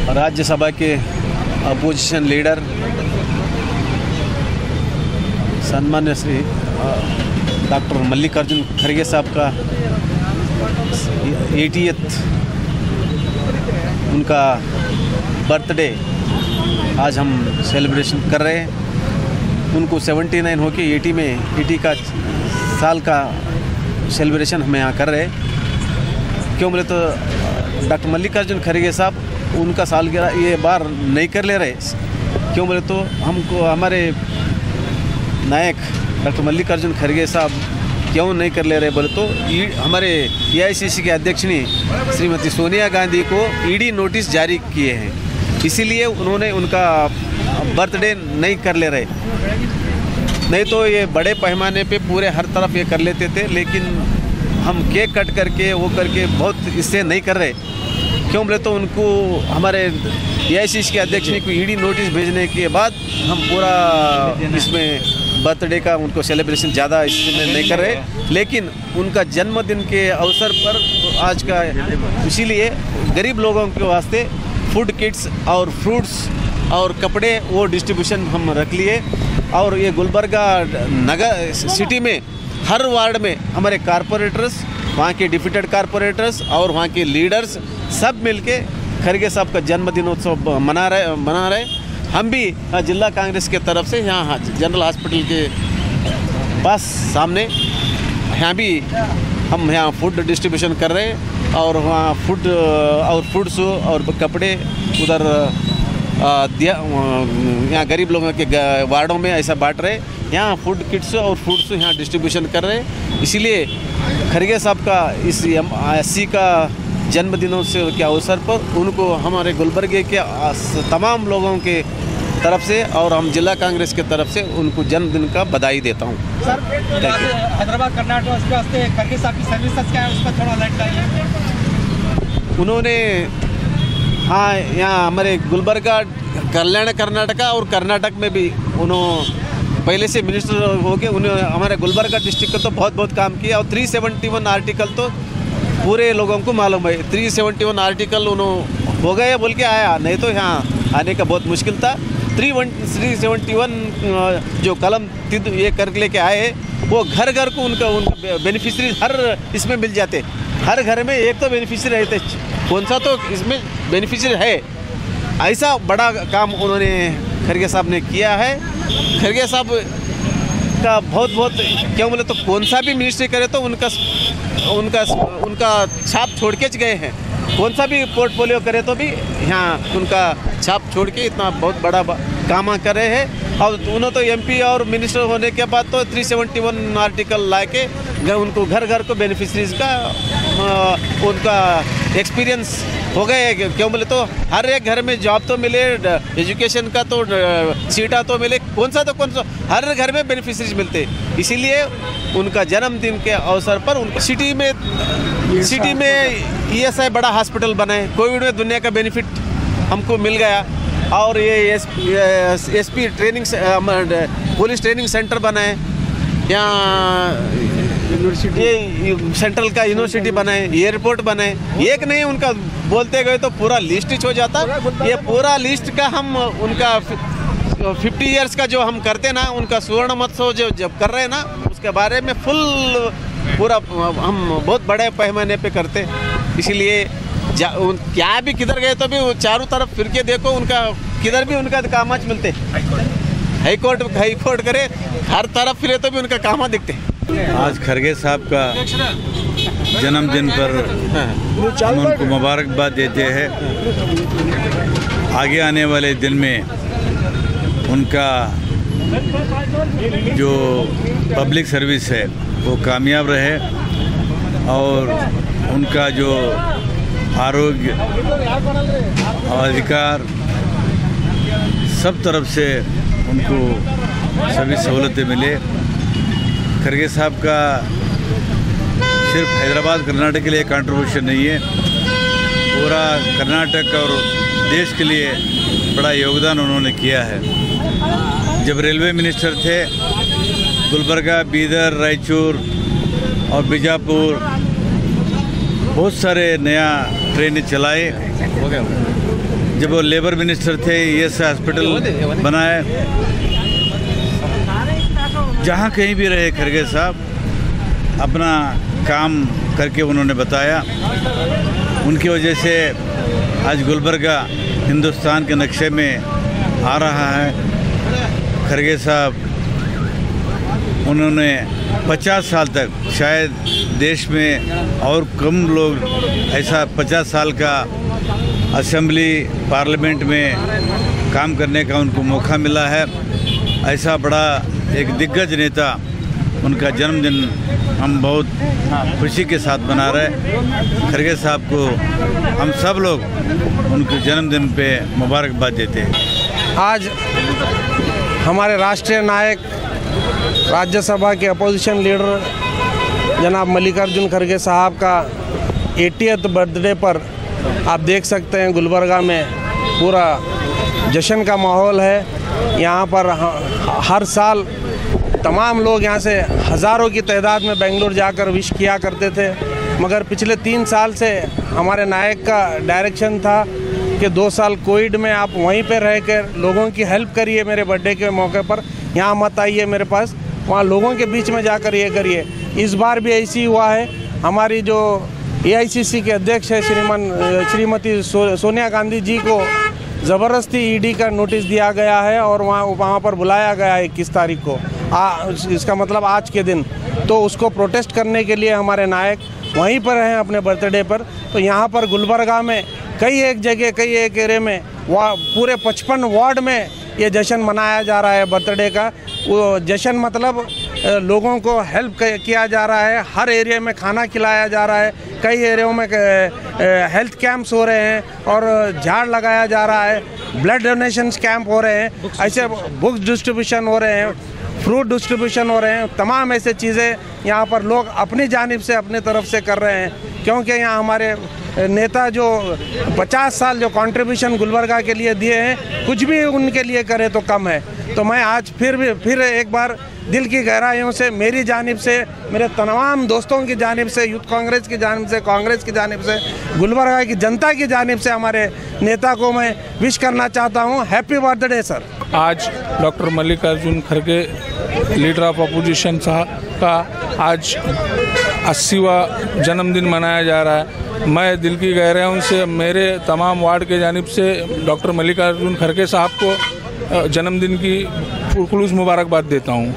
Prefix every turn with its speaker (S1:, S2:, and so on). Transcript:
S1: राज्यसभा के opposition leader सम्मान्य Shri doctor Mallikarjun खड़गे साहब का 80th उनका बर्थडे आज हम सेलिब्रेशन कर रहे हैं। उनको 79 होके 80 का साल का सेलिब्रेशन हम यहाँ कर रहे हैं। क्यों बोले तो डॉक्टर मल्लिकार्जुन खड़गे साहब उनका सालगिरह ये बार नहीं कर ले रहे। क्यों बोले तो हमको हमारे नायक डॉक्टर मल्लिकार्जुन खड़गे साहब क्यों नहीं कर ले रहे बोले तो हमारे AICC के अध्यक्ष ने श्रीमती सोनिया गांधी को ED नोटिस जारी किए हैं, इसीलिए उन्होंने उनका बर्थडे नहीं कर ले रहे। नहीं तो ये बड़े पैमाने पे पूरे हर तरफ ये कर लेते थे, लेकिन हम केक कट करके वो करके बहुत इससे नहीं कर रहे। क्यों बोले तो उनको हमारे AICC के अध्यक्ष ने कोई ED नोटिस भेजने के बाद हम पूरा इसमें बर्थडे का उनको सेलिब्रेशन ज़्यादा इसमें नहीं कर रहे। लेकिन उनका जन्मदिन के अवसर पर आज का इसीलिए गरीब लोगों के वास्ते फूड किट्स और फ्रूट्स और कपड़े वो डिस्ट्रीब्यूशन हम रख लिए। और ये गुलबर्गा नगर सिटी में हर वार्ड में हमारे कारपोरेटर्स, वहाँ के डिप्यूटेड कारपोरेटर्स और वहाँ के लीडर्स सब मिलके खड़गे साहब का जन्मदिनोत्सव मना रहे। हम भी जिला कांग्रेस के तरफ से यहाँ जनरल हॉस्पिटल के पास सामने यहाँ भी हम यहाँ फूड डिस्ट्रीब्यूशन कर रहे हैं और वहाँ फूड और फ्रूट्स और कपड़े उधर यहाँ गरीब लोगों के वार्डों में ऐसा बांट रहे। यहाँ फूड किट्स और फ्रूट्स यहाँ डिस्ट्रीब्यूशन कर रहे हैं। इसीलिए खड़गे साहब का इस SC का जन्मदिनोत्सव के अवसर पर उनको हमारे गुलबर्गे के तमाम लोगों के तरफ से और हम जिला कांग्रेस के तरफ से उनको जन्मदिन का बधाई देता हूँ।
S2: सर हैदराबाद कर्नाटक उसके वास्ते खड़गे साहब की सर्विसेज क्या है उस पर थोड़ा लाइट डालिए।
S1: उन्होंने हाँ यहाँ हमारे गुलबर्गा कल्याण कर्नाटका और कर्नाटक में भी उन्होंने पहले से मिनिस्टर हो गए। उन्होंने हमारे गुलबर्गा डिस्ट्रिक्ट का तो बहुत काम किया और 371 आर्टिकल तो पूरे लोगों को मालूम है। 371 आर्टिकल उन्होंने हो गए बोल के आया, नहीं तो यहाँ आने का बहुत मुश्किल था। 371 जो कलम ये कर लेके आए वो घर घर को उनका बेनिफिशरी हर इसमें मिल जाते। हर घर में एक तो बेनिफिशरी रहते, कौन सा तो इसमें बेनिफिशरी है। ऐसा बड़ा काम उन्होंने खड़गे साहब ने किया है। खड़गे साहब का बहुत क्यों बोले तो कौन सा भी मिनिस्ट्री करे तो उनका छाप छोड़ के गए हैं। कौन सा भी पोर्टफोलियो करे तो भी यहाँ उनका छाप छोड़ के इतना बहुत बड़ा काम कर रहे हैं। और उन्होंने तो MP और मिनिस्टर होने के बाद तो 371 आर्टिकल ला के उनको घर घर को बेनिफिशरीज का उनका एक्सपीरियंस हो गए। क्यों बोले तो हर एक घर में जॉब तो मिले, एजुकेशन का तो सीटा तो मिले, कौन सा हर घर में बेनिफिशरीज मिलते। इसीलिए उनका जन्मदिन के अवसर पर उनको सिटी में ESI बड़ा हॉस्पिटल बनाए। कोविड में दुनिया का बेनिफिट हमको मिल गया। और ये SP training police training centre बनाए। यहाँ ये सेंट्रल का यूनिवर्सिटी बनाए, एयरपोर्ट बनाए। एक नहीं उनका बोलते गए तो पूरा लिस्ट हो जाता। ये पूरा लिस्ट का हम उनका 50 इयर्स का जो हम करते ना, उनका स्वर्ण महोत्सव जो जब कर रहे हैं ना, उसके बारे में फुल पूरा हम बहुत बड़े पैमाने पे करते। इसीलिए क्या भी किधर गए तो भी चारों तरफ फिर के देखो, उनका किधर भी उनका कामाच मिलते। हाई कोर्ट करे, हर तरफ फिरे तो भी उनका कामा दिखते।
S3: आज खड़गे साहब का जन्मदिन पर हम उनको मुबारकबाद देते हैं। आगे आने वाले दिन में उनका जो पब्लिक सर्विस है वो कामयाब रहे और उनका जो आरोग्य और अधिकार सब तरफ से उनको सभी सहूलतें मिले। खड़गे साहब का सिर्फ हैदराबाद कर्नाटक के लिए कंट्रीब्यूशन नहीं है, पूरा कर्नाटक और देश के लिए बड़ा योगदान उन्होंने किया है। जब रेलवे मिनिस्टर थे, गुलबर्गा, बीदर, रायचूर और बीजापुर बहुत सारे नया ट्रेनें चलाए। जब वो लेबर मिनिस्टर थे ES हॉस्पिटल बनाए। जहाँ कहीं भी रहे खरगे साहब अपना काम करके उन्होंने बताया। उनकी वजह से आज गुलबर्गा हिंदुस्तान के नक्शे में आ रहा है। खरगे साहब उन्होंने 50 साल तक, शायद देश में और कम लोग ऐसा 50 साल का असेंबली पार्लियामेंट में काम करने का उनको मौका मिला है। ऐसा बड़ा एक दिग्गज नेता, उनका जन्मदिन हम बहुत खुशी के साथ मना रहे। खरगे साहब को हम सब लोग उनके जन्मदिन पे मुबारकबाद देते हैं।
S4: आज हमारे राष्ट्रीय नायक, राज्यसभा के अपोजिशन लीडर जनाब मल्लिकार्जुन खरगे साहब का 80th बर्थडे पर आप देख सकते हैं गुलबर्गा में पूरा जश्न का माहौल है। यहाँ पर हर साल तमाम लोग यहाँ से हज़ारों की तादाद में बेंगलोर जाकर विश किया करते थे, मगर पिछले 3 साल से हमारे नायक का डायरेक्शन था कि 2 साल कोविड में आप वहीं पे रह कर लोगों की हेल्प करिए। मेरे बर्थडे के मौके पर यहाँ मत आइए मेरे पास, वहाँ लोगों के बीच में जाकर ये करिए। इस बार भी ऐसी हुआ है। हमारी जो AICC के अध्यक्ष है श्रीमती सोनिया गांधी जी को ज़बरदस्ती ED का नोटिस दिया गया है और वहाँ पर बुलाया गया है 21 तारीख को। इसका मतलब आज के दिन। तो उसको प्रोटेस्ट करने के लिए हमारे नायक वहीं पर हैं अपने बर्थडे पर। तो यहाँ पर गुलबर्गा में कई एक एरिया में पूरे 55 वार्ड में ये जश्न मनाया जा रहा है बर्थडे का। वो जश्न मतलब लोगों को हेल्प किया जा रहा है। हर एरिया में खाना खिलाया जा रहा है। कई एरियाओं में हेल्थ कैंप्स हो रहे हैं और झाड़ लगाया जा रहा है। ब्लड डोनेशन कैंप हो रहे हैं। ऐसे बुक्स डिस्ट्रीब्यूशन हो रहे हैं, फ्रूट डिस्ट्रीब्यूशन हो रहे हैं। तमाम ऐसे चीज़ें यहाँ पर लोग अपनी जानिब से अपनी तरफ से कर रहे हैं, क्योंकि यहाँ हमारे नेता जो 50 साल जो कंट्रीब्यूशन गुलबर्गा के लिए दिए हैं, कुछ भी उनके लिए करे तो कम है। तो मैं आज फिर एक बार दिल की गहराइयों से, मेरी जानिब से, मेरे तमाम दोस्तों की जानिब से, यूथ कांग्रेस की जानिब से, कांग्रेस की जानिब से, गुलबर्गा की जनता की जानिब से हमारे नेता को मैं विश करना चाहता हूँ। Happy birthday sir.
S5: आज doctor Mallikarjun Kharge leader of opposition साहब का आज 80वां जन्मदिन मनाया जा रहा है। मैं दिल की गहराइयों से मेरे तमाम वार्ड के जानिब से डॉक्टर मल्लिकार्जुन खरगे साहब को जन्मदिन की पुरखुलूस मुबारकबाद देता हूँ।